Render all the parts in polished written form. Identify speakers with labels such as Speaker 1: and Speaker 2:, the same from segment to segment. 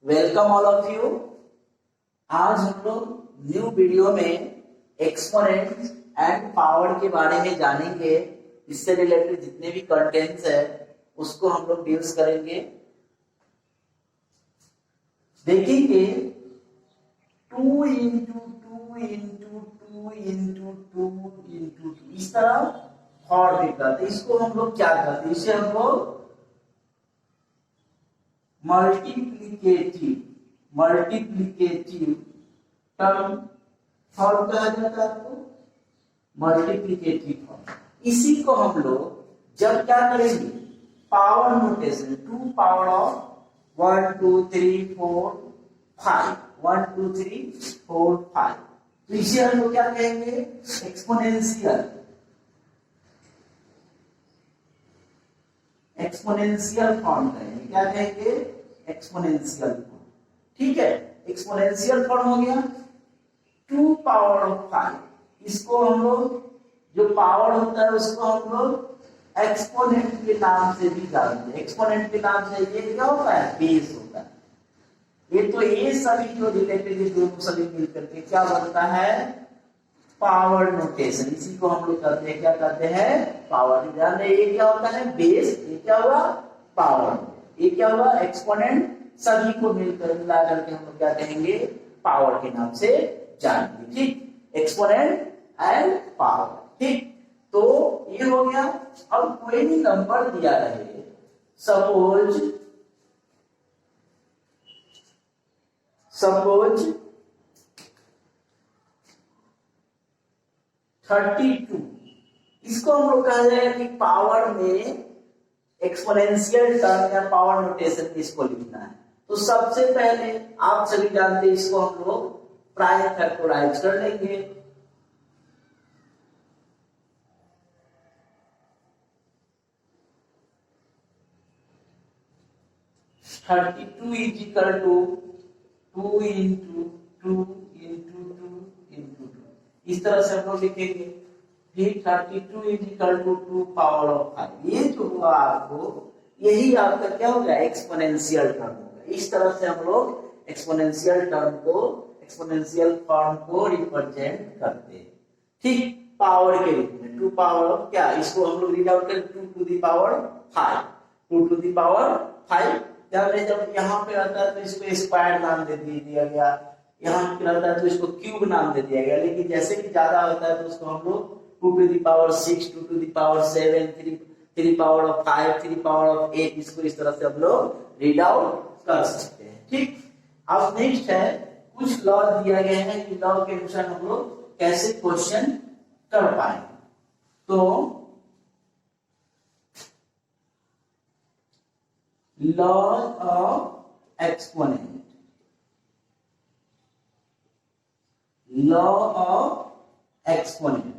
Speaker 1: Welcome all of you. आज हम लोग न्यू वीडियो में एक्सपोनेंट्स एंड पावर के बारे में जानेंगे। इससे रिलेटेड जितने भी कंटेंट्स है उसको हम लोग यूज करेंगे। देखेंगे 2 इंटू 2 इंटू 2 इंटू 2 इंटू 2 इस तरह फॉर्म दिखता है। इसको हम लोग क्या करते हैं, इसे हम लोग मल्टीप्लीकेटिव टर्म फॉर्म कहा जाता है। आपको मल्टीप्लीकेटिव फॉर्म, इसी को हम लोग जब क्या करेंगे, पावर नोटेशन 2 पावर ऑफ 1 2 3 4 5 1 2 3 4 5, तो इसे हम लोग क्या कहेंगे, एक्सपोनेंशियल फॉर्म कहेंगे। क्या कहेंगे, एक्सपोनेंशियल फॉर्म। ठीक है, एक्सपोनेंशियल फॉर्म हो गया 2 पावर ऑफ 5। इसको हम लोग जो पावर होता है उसको हम लोग एक्सपोनेंट के नाम से भी जानते हैं। एक्सपोनेंट के नाम से ये क्या होता है, बेस होता है। ये तो ये सभी जो रिलेटेड दोनों सभी मिलकर के क्या बनता है, पावर नोटेशन। इसी को हम लोग करते हैं, क्या करते हैं, पावर। ध्यान रहे, ये क्या होता है, बेस। ये क्या हुआ, पावर। ये क्या हुआ, एक्सपोनेंट। सभी को मिलकर मिला करके हम लोग क्या कहेंगे, पावर के नाम से जानेंगे। ठीक, एक्सपोनेंट एंड पावर। ठीक, तो ये हो गया। अब कोई भी नंबर दिया रहे, सपोज 32, इसको हम लोग कहा जाएगा कि पावर में एक्सपोनेंशियल टर्म या पावर नोटेशन इसको लिखना है। तो सबसे पहले आप सभी जानते हैं, इसको हम लोग प्राइम फैक्टराइज कर लेंगे। Thirty two is equal to 2 into 2 into 2 into 2, इस तरह से हम लोग लिखेंगे। फिर 32 is equal to 2 power of 5। ये जो हुआ आपको, यही आपका क्या होगा, एक्सपोनेंशियल टर्म होगा। इस तरह से हम लोग एक्सपोनेंशियल टर्म को, एक्सपोनेंशियल फॉर्म को रिप्रेजेंट करते हैं। ठीक, पावर के रूप में 2 पावर ऑफ क्या, इसको हम लोग रीड आउट करें 2 to the power 5, 2 to the power 5। जब यहाँ पे रहता है तो इसको स्क्वायर नाम दे दिया गया, यहाँ पे रहता है तो इसको क्यूब नाम दे दिया गया। लेकिन जैसे कि ज्यादा होता है तो उसको हम लोग 2 to the power 6, 2 to the power 7, 3 power of 5, 3 power of 8, इसको इस तरह से हम लोग रीड आउट कर सकते हैं। ठीक, अब नेक्स्ट है, कुछ लॉ दिया गया है कि लॉ के अनुसार हम लोग कैसे क्वेश्चन कर पाए। तो law of exponent, law of exponent.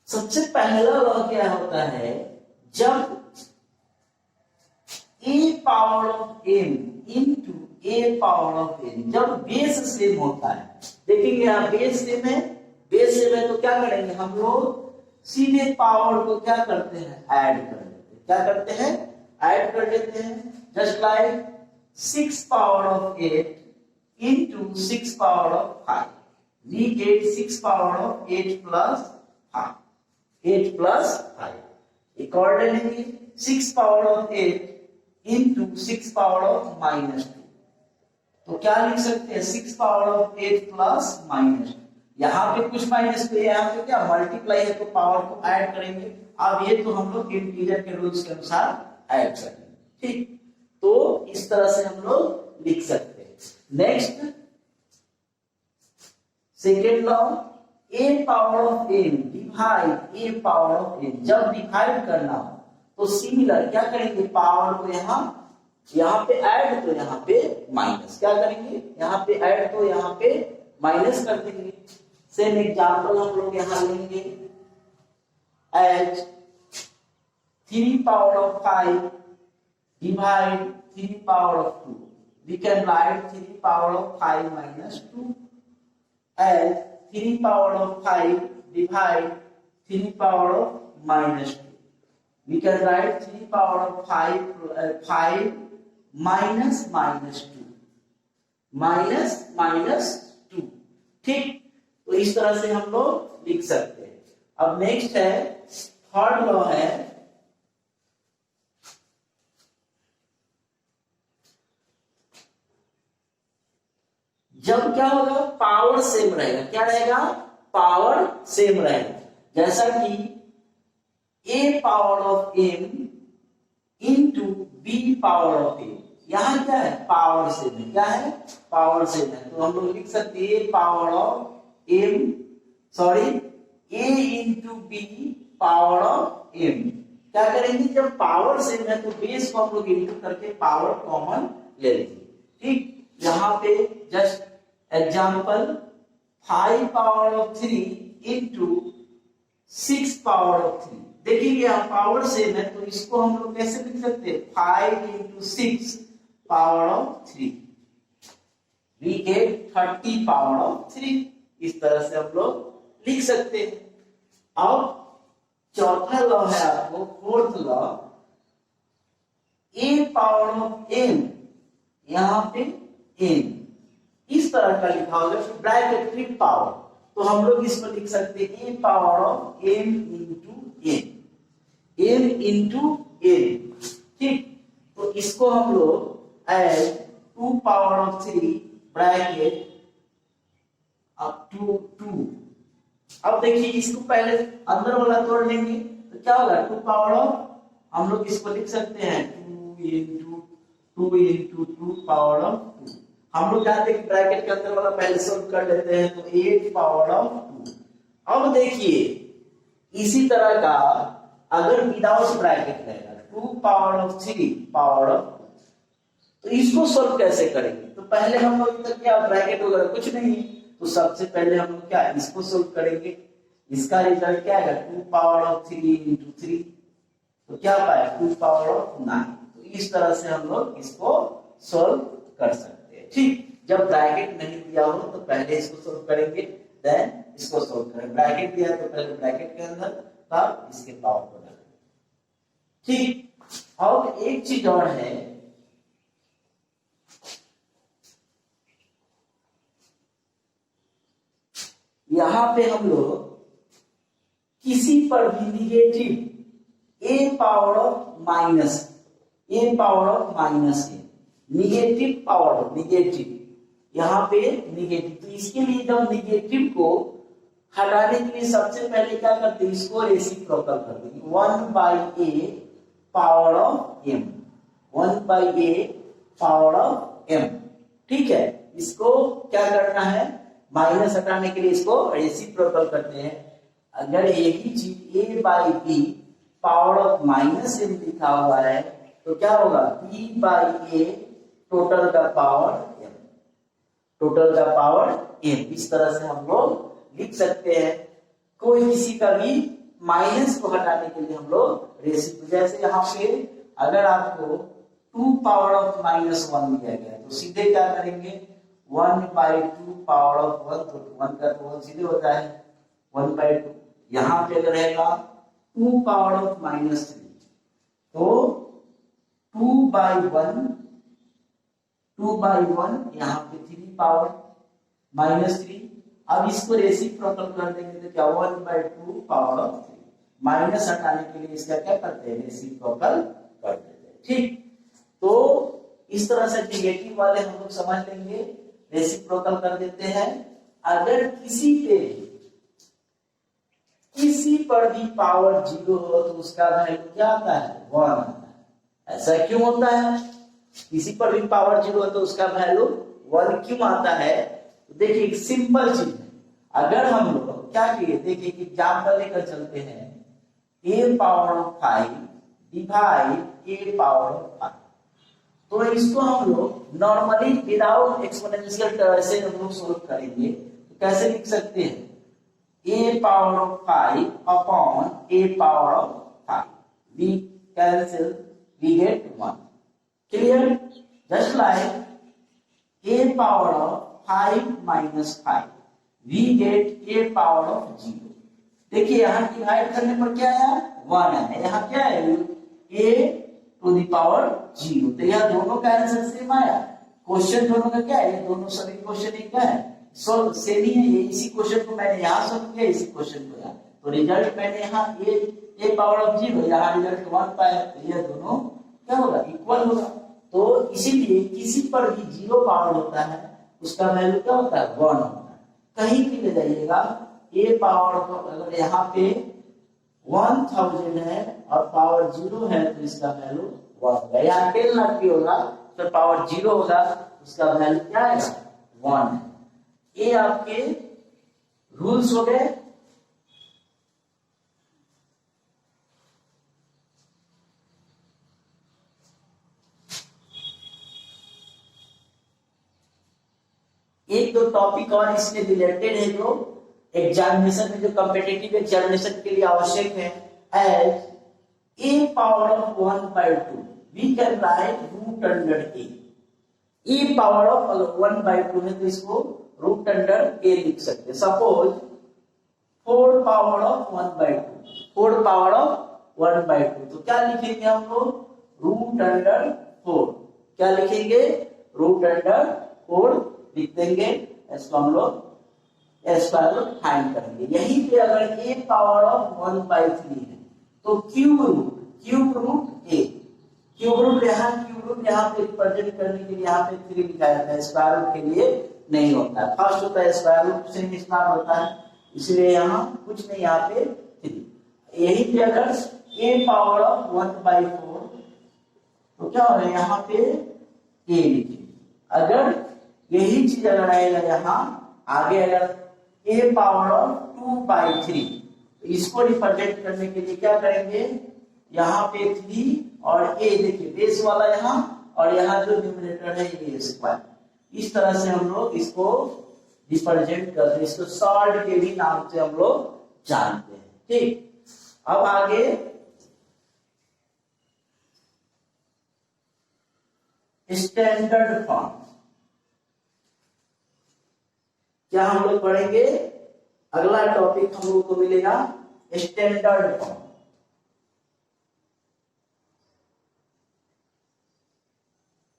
Speaker 1: सबसे पहला लॉ क्या होता है, जब a power of n into a power of n, जब बेस सेम होता है। देखेंगे यहाँ बेस सेम है, बेस सेम है तो क्या करेंगे, हम लोग सीधे पावर को क्या करते हैं, ऐड कर देते हैं। क्या करते हैं, ऐड कर देते हैं। Just like 6 power of 8 into 6 power of 5, we get 6 power of 8 plus 5, 8 plus 5। एक और ले लेंगे, 6 power of 8 into 6 power of -2, तो क्या लिख सकते हैं, 6 पावर ऑफ 8 प्लस -2। यहाँ पे कुछ माइनस पे, यहाँ पे क्या मल्टीप्लाई है तो पावर को ऐड करेंगे। अब ये तो हम लोग इंटीजर के रूल्स के अनुसार ऐड करेंगे। ठीक, तो इस तरह से हम लोग लिख सकते हैं। Next, second law, a power of n divide a power of n। जब डिवाइड करना हो तो सिमिलर क्या करेंगे, पावर को यहाँ पे ऐड तो यहाँ पे माइनस। क्या करेंगे, यहाँ पे ऐड तो यहाँ पे माइनस कर देंगे। सेम एग्जांपल हम लोग यहाँ लेंगे, as 3 power of 5 divide 3 power of 2, we can write 3 power of 5 minus 2 as 3 power of 5 divide 3 power of minus 2. We can write 3 power of 5 minus 2. Minus minus 2। ठीक, तो इस तरह से हम लोग लिख सकते हैं। अब नेक्स्ट है थर्ड लॉ है, जब क्या होगा, पावर सेम रहेगा। क्या रहेगा, पावर सेम रहेगा। जैसा कि a power of m into b power of m, यहां क्या है, पावर सेम है। क्या है, पावर सेम है। तो हम लोग लिख सकते हैं power of m, sorry a into b power of m। क्या करेंगे, जब पावर सेम है तो बेस को हम लोग इंटू करके पावर कॉमन ले लेंगे। ठीक, यहाँ पे just example 5 power of 3 into 6 power of 3। देखिए यहाँ पावर सेम है तो इसको हम लोग कैसे लिख सकते हैं, 5 into 6 power of 3, we get 30 power of 3। इस तरह से हम लोग लिख सकते हैं। अब चौथा लॉ है आपको, fourth law, a power of n, यहां पे n इस तरह का लिखा होगा ब्रैकेट में पावर, तो हम लोग इसको लिख सकते हैं a power of m into n, m into n। ठीक, तो इसको हम लोग add 2 power of 3 bracket up to 2। अब देखिए इसको पहले अंदर वाला तोड़ लेंगे तो क्या होगा, 2 पावर ऑफ, हम लोग इसको लिख सकते हैं 2 इंटू 2 पावर ऑफ 2। हम लोग जानते हैं कि ब्रैकेट के अंदर वाला पहले सॉल्व कर लेते हैं, तो 8 पावर ऑफ 2। अब देखिए इसी तरह का अगर विदाउट ब्रैकेट रहेगा 2 पावर ऑफ 3 पावर ऑफ 2, तो इसको सॉल्व कैसे करेंगे। तो पहले हम लोग इधर क्या ब्रैकेट वगैरह कुछ नहीं है, तो सबसे पहले हम लोग क्या इसको सॉल्व करेंगे। इसका रिजल्ट क्या आएगा, 2 पावर ऑफ 3 इंटू 3, तो क्या पाए 2 पावर ऑफ 9। तो इस तरह से हम लोग इसको सॉल्व कर सकते हैं। ठीक, जब ब्रैकेट नहीं दिया हो तो पहले इसको सॉल्व करेंगे, देन इसको सॉल्व करेंगे। ब्रैकेट दिया तो पहले ब्रैकेट के अंदर, तब इसके पावर को डालेंगे। ठीक, और एक चीज और है, यहां पे हम लोग किसी पर भी negative a power of minus a power of minus a, negative power, negative यहाँ पे निगेटिव, तो इसके लिए जब निगेटिव को हटाने के लिए सबसे पहले क्या करते हैं, इसको रेसिप्रोकल कर देंगे। 1/a power of m, 1/a power of m। ठीक है, इसको क्या करना है, माइनस हटाने के लिए इसको रेसिप्रोकल करते हैं। अगर यही चीज a/b power of minus m लिखा हुआ है तो क्या होगा, b/a टोटल का पावर m, टोटल का पावर m। इस तरह से हम लोग लिख सकते हैं। कोई किसी का भी माइनस को हटाने के लिए हम लोग रेसिप्रोकल, जैसे यहाँ पे अगर आपको 2 पावर ऑफ -1 दिया गया तो सीधे क्या करेंगे, 1/2 पावर ऑफ 1, तो 1 का तो 1 सीधे होता है 1/2। यहाँ पे अगर रहेगा 2 पावर ऑफ -3 तो 2/1 यहाँ पे 3 पावर -3। अब इसको रेसिप्रोकल कर देंगे तो क्या 1/2 पावर ऑफ 3, माइनस हटाने के लिए इसका क्या करते हैं, रेसिप्रोकल कर देते हैं। ठीक, तो इस तरह से नेगेटिव वाले हम लोग समझ लेंगे, रेसिप्रोकल कर देते हैं। अगर किसी पर भी पावर 0 हो तो उसका वैल्यू क्या आता है, 1 आता है। ऐसा क्यों होता है, किसी पर भी पावर 0 हो तो उसका वैल्यू 1 क्यों आता है। तो देखिए एक सिंपल चीज है, अगर हम लोग क्या किए, देखिए कि एग्जांपल लेकर चलते हैं, a power of 5 divide a power of 5, तो इसको हम लोग नॉर्मली विदाउट एक्सपोनेंशियल टर्म से हम लोग सोल्व करेंगे। तो कैसे लिख सकते हैं, a power of 5 upon a power of 5, we cancel, we get 1। Clear, just like a power of 5 minus 5, we get a power of 0। देखिए यहाँ डिवाइड करने पर क्या आया, 1 है, यहाँ क्या है a टू द पावर 0, तो यह दोनों का आंसर सेम आया, क्वेश्चन दोनों का क्या है, ये दोनों सभी क्वेश्चन एक क्या है, सॉल्व सेम ही है। ये इसी क्वेश्चन को मैंने यहाँ सॉल्व किया, इसी क्वेश्चन को यहाँ, तो रिजल्ट मैंने यहाँ ए पावर ऑफ 0, यहाँ रिजल्ट 1 पाया, तो ये दोनों क्या होगा, इक्वल होगा। तो इसीलिए किसी पर भी 0 पावर होता है उसका वैल्यू क्या होता है, 1 होता है। कहीं भी ले जाइएगा ए पावर अगर यहाँ पे 1000 है और पावर 0 है तो इसका वैल्यू 1 होगा। यहाँ 10 लाख भी होगा तो पावर 0 होगा, उसका वैल्यू क्या आएगा, 1 है। ये आपके रूल्स हो गए। एक दो टॉपिक और इससे रिलेटेड है जो एग्जामिनेशन में, जो कॉम्पिटिटिव एग्जामिनेशन के लिए आवश्यक है। As a power of 1/2 we can write root under a. A power of अगर 1/2 है तो इसको रूट अंडर ए लिख सकते हैं। Suppose 4 power of 1/2, 4 power of 1/2, तो क्या लिखेंगे हम लोग, रूट अंडर 4। क्या लिखेंगे, रूट अंडर 4 लिख देंगे। इसको हम लोग स्क्वायर फाइंड करेंगे। यहीं पे अगर ए पावर ऑफ 1/3 है तो क्यूब रूट ए, क्यूब रूट यहाँ पे रिप्रेजेंट करने के लिए यहाँ पे 3 लिखा जाता है, स्क्वायर रूट के लिए नहीं होता है। फर्स्ट होता है स्क्वायर रूट से स्टार्ट होता है, इसलिए यहाँ कुछ नहीं, यहाँ पे 3। यही पे अगर ए पावर ऑफ 1/4 तो क्या होगा, यहाँ पे ए लिखिए। अगर यही चीज अगर आएगा यहाँ आगे, अगर ए पावर ऑफ 2/3, इसको रिप्रेजेंट करने के लिए क्या करेंगे, यहाँ पे 3 और ए देखिए बेस वाला यहाँ, और यहाँ जो न्यूमरेटर है ये स्क्वायर। इस तरह से हम लोग इसको रिप्रेजेंट करते हैं, इसको सॉल्ड के भी नाम से हम लोग जानते हैं। ठीक, अब आगे स्टैंडर्ड फॉर्म क्या हम लोग पढ़ेंगे, अगला टॉपिक हम लोग को मिलेगा स्टैंडर्ड फॉर्म।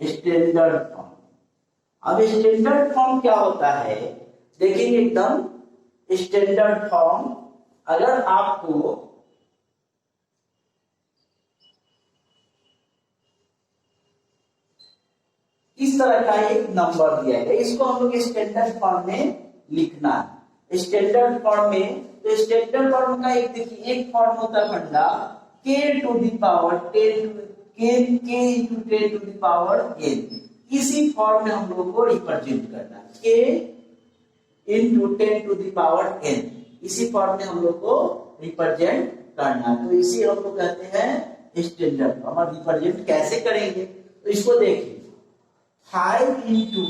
Speaker 1: स्टैंडर्ड फॉर्म, अब स्टैंडर्ड फॉर्म क्या होता है देखेंगे एकदम। स्टैंडर्ड फॉर्म अगर आपको इस तरह का एक नंबर दिया है, इसको हम लोग स्टैंडर्ड फॉर्म में लिखना है। स्टैंडर्ड फॉर्म में, तो स्टैंडर्ड फॉर्म का एक देखिए, एक फॉर्म होता है फंडा k to the power 10 k into 10 to the power n। इसी फॉर्म में हम लोग को रिप्रेजेंट करना है, k into 10 to the power n, इसी फॉर्म में हम लोग को रिप्रेजेंट करना है। तो इसी हम लोग कहते हैं स्टैंडर्ड फॉर्म। और रिप्रेजेंट कैसे करेंगे, तो इसको देखिए, 5 into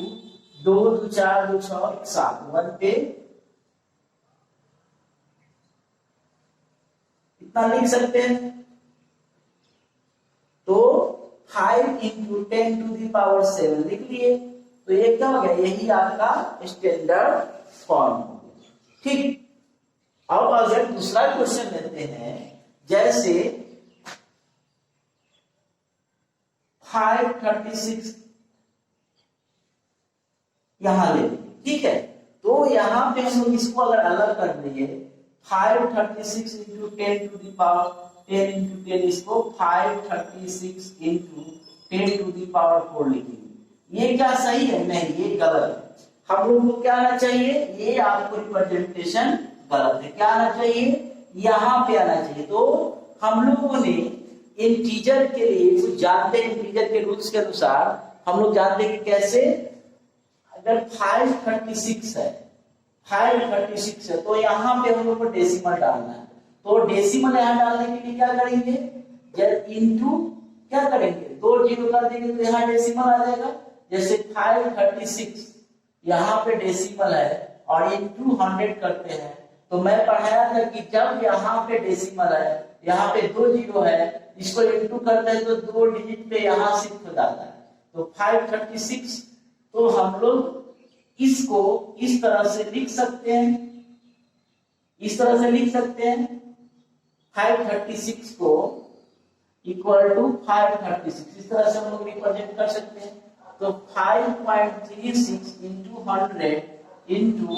Speaker 1: 2 2 4 2 6 7, 1 पे इतना लिख सकते हैं। तो 5 into 10 to the power 7 लिख लिए, तो ये क्या हो गया, यही आपका स्टैंडर्ड फॉर्म हो गया। ठीक, अब अगर दूसरा क्वेश्चन लेते हैं, जैसे 536 यहां ले, ठीक है। तो यहां पे हम लोग इसको अगर अलग कर दिए, 536 into 10 to the power 10 into 10, इसको 536 into 10 to the power 4 लिखेंगे। ये क्या सही है, नहीं ये गलत है। हम लोग को क्या आना चाहिए, ये आपको रिप्रेजेंटेशन गलत है। क्या आना चाहिए, यहाँ पे आना चाहिए। तो हम लोगों ने इंटीजर के लिए कुछ जानते हैं, इंटीजर के रूल्स के अनुसार हम लोग जानते हैं कि कैसे, अगर 536 है, 536 है तो यहाँ पे हम लोग को डेसिमल डालना है। तो डेसिमल यहाँ डालने के लिए क्या करेंगे, जब इनटू क्या करेंगे, 2 जीरो कर देंगे तो यहाँ डेसिमल आ जाएगा। जैसे 536 यहाँ पे डेसिमल है और इनटू 100 करते हैं, तो मैं पढ़ाया था कि जब यहाँ पे डेसिमल है, यहाँ पे 2 जीरो है, इसको इनटू करते हैं तो 2 डिजिट पे यहाँ शिफ्ट हो जाता है। तो 536, तो हम लोग इसको इस तरह से लिख सकते हैं, इस तरह से लिख सकते हैं 536 को इक्वल टू 536, इस तरह से हम लोग रिप्रेजेंट कर सकते हैं। तो 5.36 into 100 into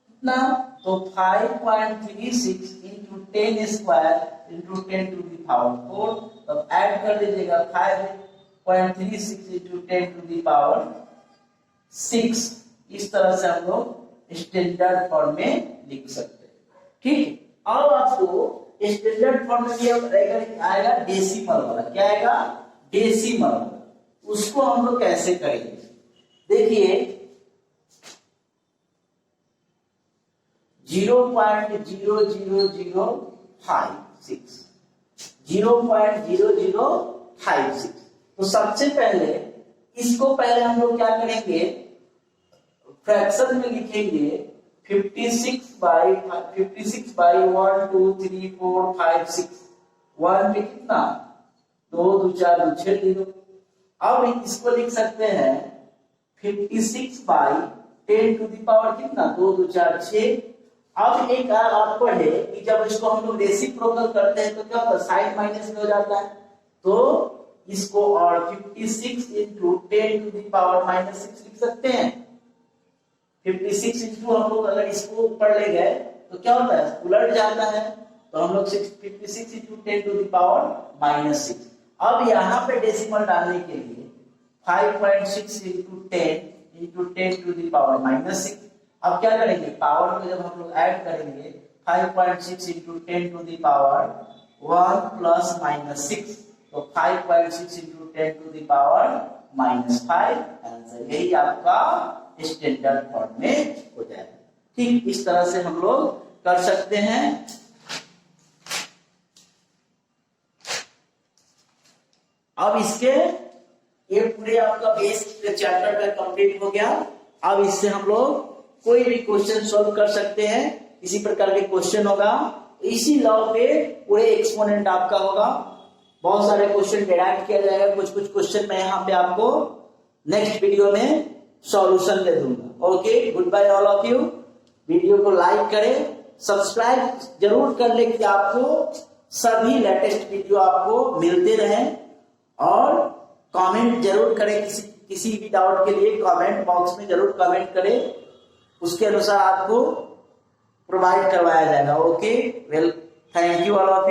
Speaker 1: कितना, तो 5.36 into 10 square into 10 to the power 4। तब ऐड कर लीजिएगा 5.36 into 10 to the power 6। इस तरह से हम लोग स्टैंडर्ड फॉर्म में लिख सकते हैं। ठीक, अब आपको स्टैंडर्ड फॉर्म में आएगा डेसिमल वाला। क्या आएगा? डेसिमल। उसको हम लोग कैसे करेंगे? देखिए 0.00056 0.0056। तो सबसे पहले इसको हम लोग क्या करेंगे, फ्रैक्शन में लिखेंगे 56 बाई 1 2 3 4 5 6। 1 पे कितना, 2 2 4 2 6 0। अब इसको लिख सकते हैं 56 बाई 10 टू द पावर कितना, 2 2 4 6। अब एक आप पढ़े कि जब इसको हम लोग रेसिप्रोकल करते हैं तो क्या होता है, साइन माइनस में हो जाता है। तो इसको और 56 into 10 to the power -6 लिख सकते हैं। 56 into हम लोग अगर इसको ऊपर ले गए तो क्या होता है, उलट जाता है। तो हम लोग 56 into 10 to the power -6। अब यहाँ पे डेसिमल डालने के लिए 5.6 into 10 into 10 to the power -6। अब क्या करेंगे, पावर को जब हम लोग ऐड करेंगे 5.6 into 10 to the power 1 plus -6। तो 5.6 into 10 to the power -5। Answer यही आपका स्टैंडर्ड फॉर्म में हो जाएगा। ठीक, इस तरह से हम लोग कर सकते हैं। अब इसके ये पूरे आपका बेस चैप्टर का कंप्लीट हो गया। अब इससे हम लोग कोई भी क्वेश्चन सॉल्व कर सकते हैं। इसी प्रकार के क्वेश्चन होगा, इसी लॉ पे पूरे एक्सपोनेंट आपका होगा। बहुत सारे क्वेश्चन डिराइव किया जाएगा। कुछ क्वेश्चन मैं यहाँ पे आपको नेक्स्ट वीडियो में सॉल्यूशन दे दूंगा। Okay, good bye all of you. Video को लाइक करें, सब्सक्राइब जरूर कर ले कि आपको सभी लेटेस्ट वीडियो आपको मिलते रहें। और कमेंट जरूर करें, किसी भी डाउट के लिए कमेंट बॉक्स में जरूर कमेंट करें, उसके अनुसार आपको प्रोवाइड करवाया जाएगा। Okay, well, thank you all of you.